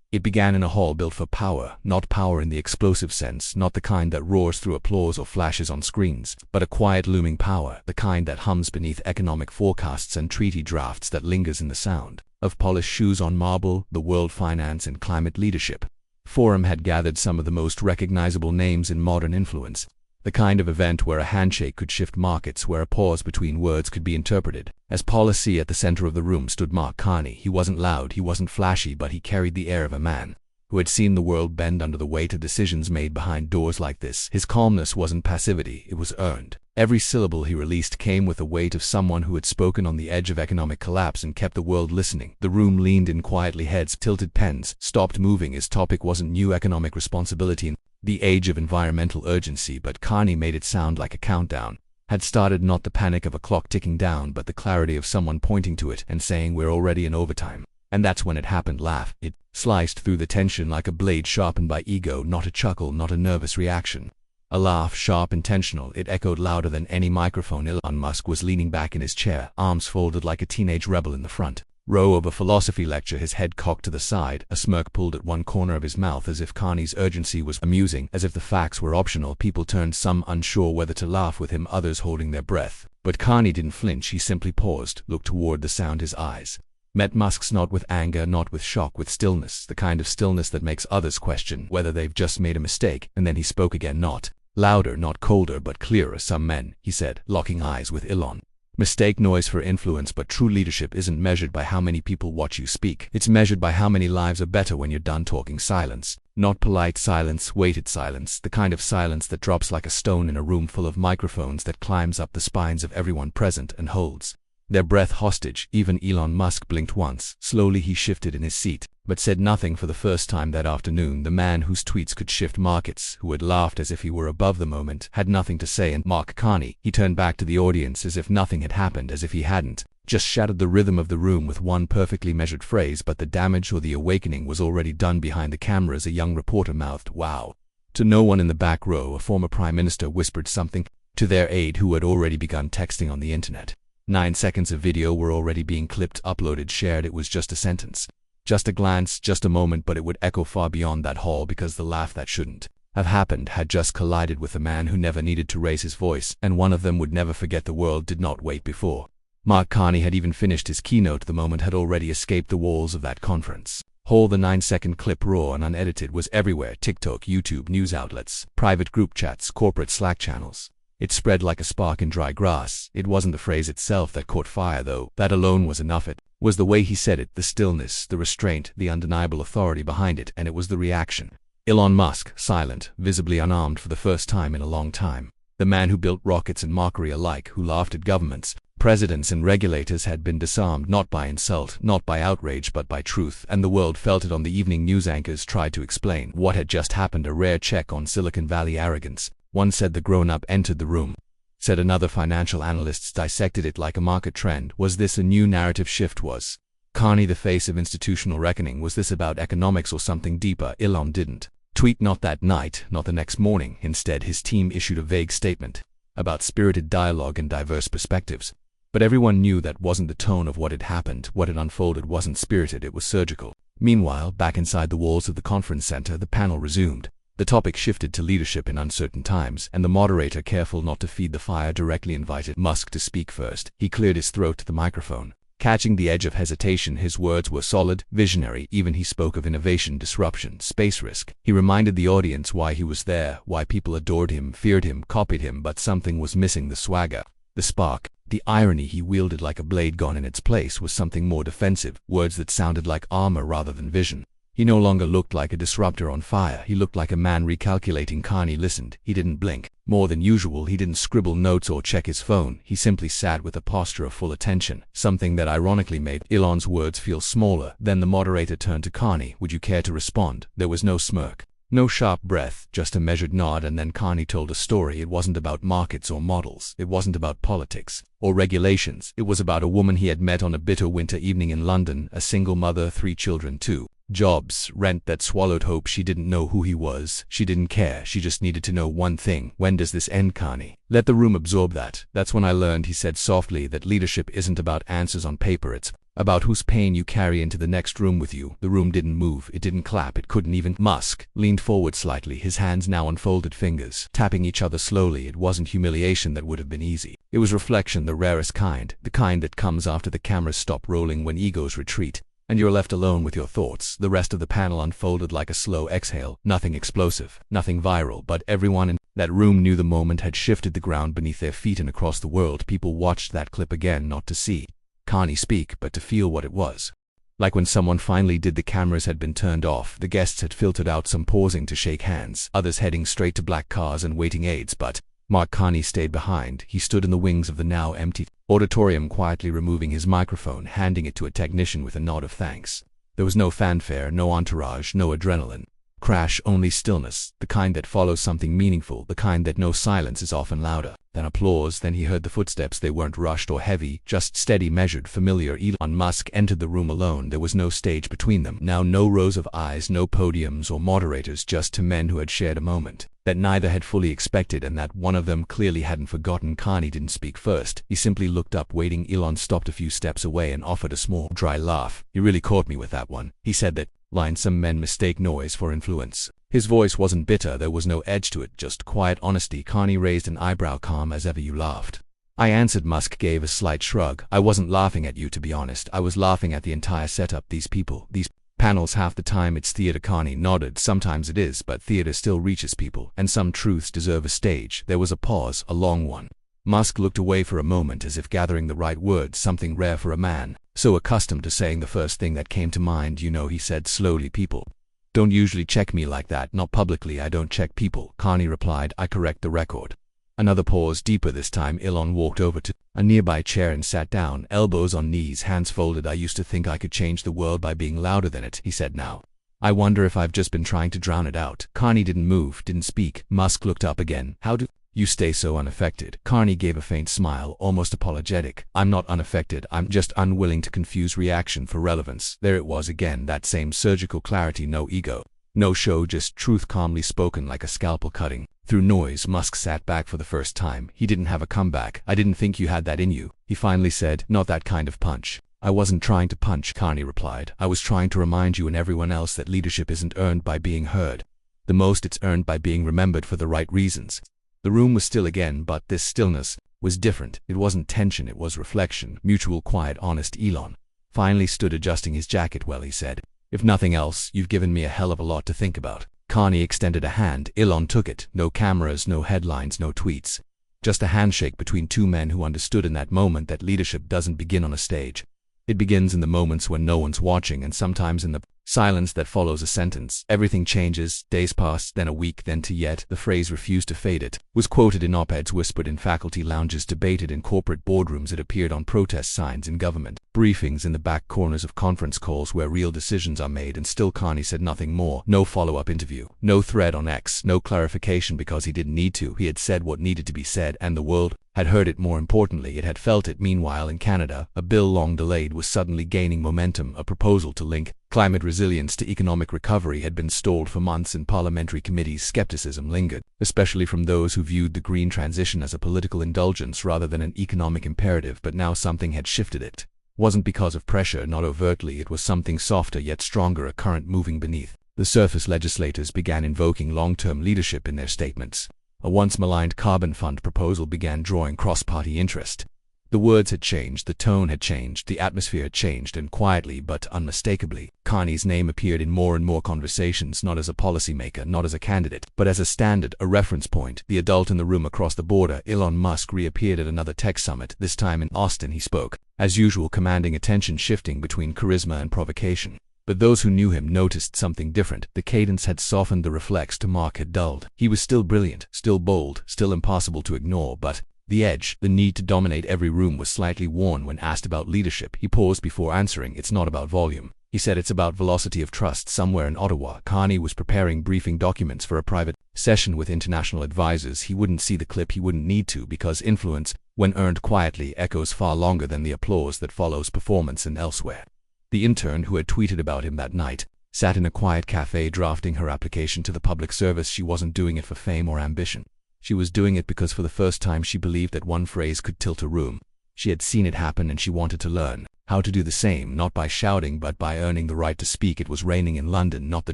It began in a hall built for power, not power in the explosive sense, not the kind that roars through applause or flashes on screens, but a quiet looming power, the kind that hums beneath economic forecasts and treaty drafts, that lingers in the sound of polished shoes on marble, the world finance and climate leadership. Forum had gathered some of the most recognizable names in modern influence. The kind of event where a handshake could shift markets, where a pause between words could be interpreted. As policy, at the center of the room stood Mark Carney. He wasn't loud, he wasn't flashy, but he carried the air of a man who had seen the world bend under the weight of decisions made behind doors like this. His calmness wasn't passivity, it was earned. Every syllable he released came with the weight of someone who had spoken on the edge of economic collapse and kept the world listening. The room leaned in quietly, heads tilted, pens stopped moving. His topic wasn't new economic responsibility in the age of environmental urgency, but Carney made it sound like a countdown had started, not the panic of a clock ticking down, but the clarity of someone pointing to it and saying, "We're already in overtime." And that's when it happened. Laugh. It sliced through the tension like a blade sharpened by ego, not a chuckle, not a nervous reaction. A laugh, sharp, intentional. It echoed louder than any microphone. Elon Musk was leaning back in his chair, arms folded like a teenage rebel in the front row of a philosophy lecture, his head cocked to the side, a smirk pulled at one corner of his mouth, as if Carney's urgency was amusing, as if the facts were optional. People turned, some unsure whether to laugh with him, others holding their breath. But Carney didn't flinch. He simply paused, looked toward the sound. His eyes met Musk's, not with anger, not with shock, with stillness, the kind of stillness that makes others question whether they've just made a mistake. And then he spoke again, not louder, not colder, but clearer. "Some men," he said, locking eyes with Elon, "mistake noise for influence, but true leadership isn't measured by how many people watch you speak. It's measured by how many lives are better when you're done talking." Silence. Not polite silence, weighted silence, the kind of silence that drops like a stone in a room full of microphones, that climbs up the spines of everyone present and holds their breath hostage. Even Elon Musk blinked once. Slowly he shifted in his seat, but said nothing for the first time that afternoon. The man whose tweets could shift markets, who had laughed as if he were above the moment, had nothing to say. And Mark Carney, he turned back to the audience as if nothing had happened, as if he hadn't just shattered the rhythm of the room with one perfectly measured phrase, but the damage or the awakening was already done. Behind the cameras, a young reporter mouthed, "Wow." To no one in the back row, a former prime minister whispered something to their aide, who had already begun texting on the internet. 9 seconds of video were already being clipped, uploaded, shared. It was just a sentence, just a glance, just a moment, but it would echo far beyond that hall, because the laugh that shouldn't have happened had just collided with a man who never needed to raise his voice, and one of them would never forget. The world did not wait before Mark Carney had even finished his keynote. The moment had already escaped the walls of that conference hall. The 9-second clip, raw and unedited, was everywhere: TikTok, YouTube, news outlets, private group chats, corporate Slack channels. It spread like a spark in dry grass. It wasn't the phrase itself that caught fire, though. That alone was enough. It was the way he said it, the stillness, the restraint, the undeniable authority behind it, and it was the reaction. Elon Musk, silent, visibly unarmed for the first time in a long time. The man who built rockets and mockery alike, who laughed at governments, presidents and regulators, had been disarmed, not by insult, not by outrage, but by truth, and the world felt it. On the evening, news anchors tried to explain what had just happened, a rare check on Silicon Valley arrogance. One said the grown-up entered the room. Said another, financial analysts dissected it like a market trend. Was this a new narrative shift? Was Carney the face of institutional reckoning? Was this about economics or something deeper? Elon didn't tweet, not that night, not the next morning. Instead, his team issued a vague statement about spirited dialogue and diverse perspectives. But everyone knew that wasn't the tone of what had happened. What had unfolded wasn't spirited, it was surgical. Meanwhile, back inside the walls of the conference center, the panel resumed. The topic shifted to leadership in uncertain times, and the moderator, careful not to feed the fire, directly invited Musk to speak first. He cleared his throat to the microphone, catching the edge of hesitation. His words were solid, visionary. Even he spoke of innovation, disruption, space risk. He reminded the audience why he was there, why people adored him, feared him, copied him, but something was missing: the swagger, the spark. The irony he wielded like a blade gone in its place was something more defensive, words that sounded like armor rather than vision. He no longer looked like a disruptor on fire. He looked like a man recalculating. Carney listened. He didn't blink more than usual. He didn't scribble notes or check his phone. He simply sat with a posture of full attention, something that ironically made Elon's words feel smaller. Then the moderator turned to Carney. "Would you care to respond?" There was no smirk, no sharp breath, just a measured nod, and then Carney told a story. It wasn't about markets or models. It wasn't about politics or regulations. It was about a woman he had met on a bitter winter evening in London, a single mother, 3 children, 2 jobs, rent that swallowed hope. She didn't know who he was. She didn't care. She just needed to know one thing: when does this end, Carney? Let the room absorb that. "That's when I learned," he said softly, "that leadership isn't about answers on paper. It's about whose pain you carry into the next room with you. The room didn't move, it didn't clap, it couldn't even. Musk leaned forward slightly, his hands now unfolded fingers, tapping each other slowly. It wasn't humiliation that would have been easy. It was reflection, the rarest kind, the kind that comes after the cameras stop rolling, when egos retreat, and you're left alone with your thoughts. The rest of the panel unfolded like a slow exhale, nothing explosive, nothing viral, but everyone in that room knew the moment had shifted the ground beneath their feet, and across the world people watched that clip again, not to see Carney speak, but to feel what it was. Like when someone finally did. The cameras had been turned off, the guests had filtered out, some pausing to shake hands, others heading straight to black cars and waiting aids, but Mark Carney stayed behind. He stood in the wings of the now empty auditorium, quietly removing his microphone, handing it to a technician with a nod of thanks. There was no fanfare, no entourage, no adrenaline. Crash, only stillness, the kind that follows something meaningful, the kind that knows silence is often louder than applause. Then he heard the footsteps. They weren't rushed or heavy, just steady, measured, familiar. Elon Musk entered the room alone. There was no stage between them. Now no rows of eyes, no podiums or moderators, just two men who had shared a moment that neither had fully expected, and that one of them clearly hadn't forgotten. Carney didn't speak first. He simply looked up, waiting. Elon stopped a few steps away and offered a small, dry laugh. "You really caught me with that one," he said. "That line, some men mistake noise for influence." His voice wasn't bitter, there was no edge to it, just quiet honesty. Carney raised an eyebrow. "Calm as ever. You laughed." "I answered." Musk gave a slight shrug. "I wasn't laughing at you, to be honest. I was laughing at the entire setup. These people, these panels. Half the time it's theater." Carney nodded. "Sometimes it is, but theater still reaches people, and some truths deserve a stage." There was a pause, a long one. Musk looked away for a moment, as if gathering the right words, something rare for a man so accustomed to saying the first thing that came to mind. "You know," he said slowly, "people don't usually check me like that. Not publicly. I don't check people." Carney replied, "I correct the record." Another pause, deeper this time. Elon walked over to a nearby chair and sat down, elbows on knees, hands folded. "I used to think I could change the world by being louder than it," he said. "Now I wonder if I've just been trying to drown it out." Carney didn't move, didn't speak. Musk looked up again. "How do you stay so unaffected?" Carney gave a faint smile, almost apologetic. "I'm not unaffected. I'm just unwilling to confuse reaction for relevance." There it was again, that same surgical clarity. No ego, no show, just truth calmly spoken, like a scalpel cutting through noise. Musk sat back for the first time. He didn't have a comeback. "I didn't think you had that in you," he finally said. "Not that kind of punch." "I wasn't trying to punch," Carney replied. "I was trying to remind you and everyone else that leadership isn't earned by being heard. The most it's earned by being remembered for the right reasons." The room was still again, but this stillness was different. It wasn't tension, it was reflection, mutual, quiet, honest. Elon finally stood, adjusting his jacket. "Well," he said, "if nothing else, you've given me a hell of a lot to think about." Carney extended a hand. Elon took it. No cameras, no headlines, no tweets. Just a handshake between two men who understood in that moment that leadership doesn't begin on a stage. It begins in the moments when no one's watching, and sometimes in the silence that follows a sentence. Everything changes. Days passed, then a week, then two. Yet the phrase refused to fade. It was quoted in op-eds, whispered in faculty lounges, debated in corporate boardrooms. It appeared on protest signs, in government briefings, in the back corners of conference calls where real decisions are made. And still Carney said nothing more. No follow-up interview, no thread on X, no clarification, because he didn't need to. He had said what needed to be said, and the world had heard it. More importantly, it had felt it. Meanwhile, in Canada, a bill long delayed was suddenly gaining momentum. A proposal to link climate resilience to economic recovery had been stalled for months in parliamentary committees. Skepticism lingered, especially from those who viewed the green transition as a political indulgence rather than an economic imperative. But now something had shifted. It wasn't because of pressure, not overtly. It was something softer yet stronger, a current moving beneath the surface. Legislators began invoking long-term leadership in their statements. A once maligned carbon fund proposal began drawing cross-party interest. The words had changed, the tone had changed, the atmosphere had changed, and quietly but unmistakably, Carney's name appeared in more and more conversations, not as a policymaker, not as a candidate, but as a standard, a reference point. The adult in the room across the border, Elon Musk, reappeared at another tech summit. This time in Austin, he spoke, as usual, commanding attention, shifting between charisma and provocation. But those who knew him noticed something different. The cadence had softened, the reflex to Mark had dulled. He was still brilliant, still bold, still impossible to ignore, but the edge, the need to dominate every room, was slightly worn. When asked about leadership, he paused before answering. "It's not about volume," he said. "It's about velocity of trust." Somewhere in Ottawa, Carney was preparing briefing documents for a private session with international advisors. He wouldn't see the clip, he wouldn't need to, because influence, when earned quietly, echoes far longer than the applause that follows performance. And elsewhere, the intern who had tweeted about him that night sat in a quiet cafe drafting her application to the public service. She wasn't doing it for fame or ambition. She was doing it because for the first time she believed that one phrase could tilt a room. She had seen it happen and she wanted to learn. how to do the same, not by shouting but by earning the right to speak. It was raining in London, not the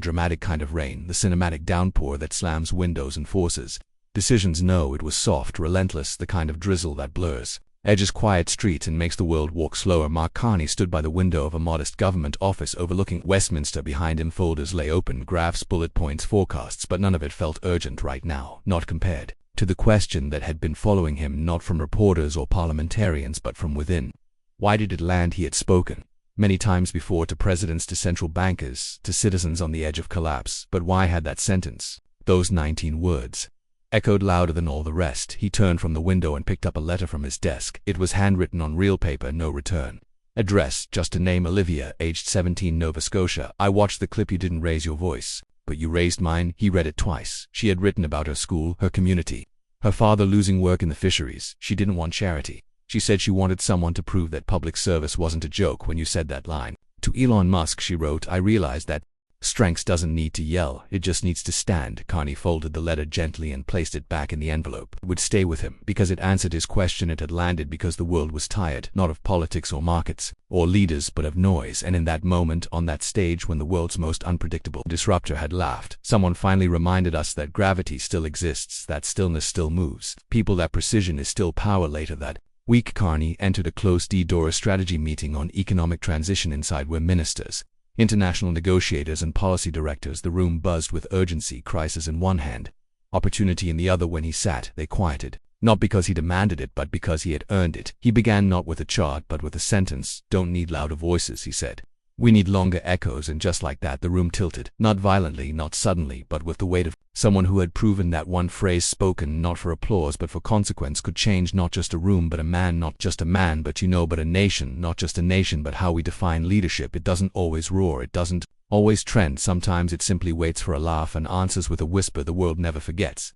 dramatic kind of rain, the cinematic downpour that slams windows and forces decisions. No, it was soft, relentless, the kind of drizzle that blurs edges quiet streets and makes the world walk slower. Carney stood by the window of a modest government office overlooking Westminster. Behind him folders lay open, graphs, bullet points, forecasts, but none of it felt urgent right now, not compared to the question that had been following him, not from reporters or parliamentarians but from within. Why did it land? He had spoken many times before, to presidents, to central bankers, to citizens on the edge of collapse, but why had that sentence, those 19 words, echoed louder than all the rest? He turned from the window and picked up a letter from his desk. It was handwritten on real paper, no return address, just a name: Olivia, aged 17, Nova Scotia. I watched the clip. You didn't raise your voice, but you raised mine. He read it twice. She had written about her school, her community, her father losing work in the fisheries. She didn't want charity. She said she wanted someone to prove that public service wasn't a joke. When you said that line to Elon Musk, she wrote, I realized that strength doesn't need to yell, it just needs to stand. Carney folded the letter gently and placed it back in the envelope. It would stay with him because it answered his question. It had landed because the world was tired, not of politics or markets or leaders, but of noise. And in that moment, on that stage, when the world's most unpredictable disruptor had laughed, someone finally reminded us that gravity still exists, that stillness still moves people, that precision is still power. Later that week, Carney entered a closed-door strategy meeting on economic transition. Inside were ministers, international negotiators, and policy directors. The room buzzed with urgency, crisis in one hand, opportunity in the other. When he sat, they quieted, not because he demanded it, but because he had earned it. He began not with a chart, but with a sentence. Don't need louder voices, he said. We need longer echoes. And just like that, the room tilted, not violently, not suddenly, but with the weight of someone who had proven that one phrase, spoken not for applause but for consequence, could change not just a room but a man, not just a man but but a nation, not just a nation but how we define leadership. It doesn't always roar, it doesn't always trend. Sometimes it simply waits for a laugh and answers with a whisper. The world never forgets.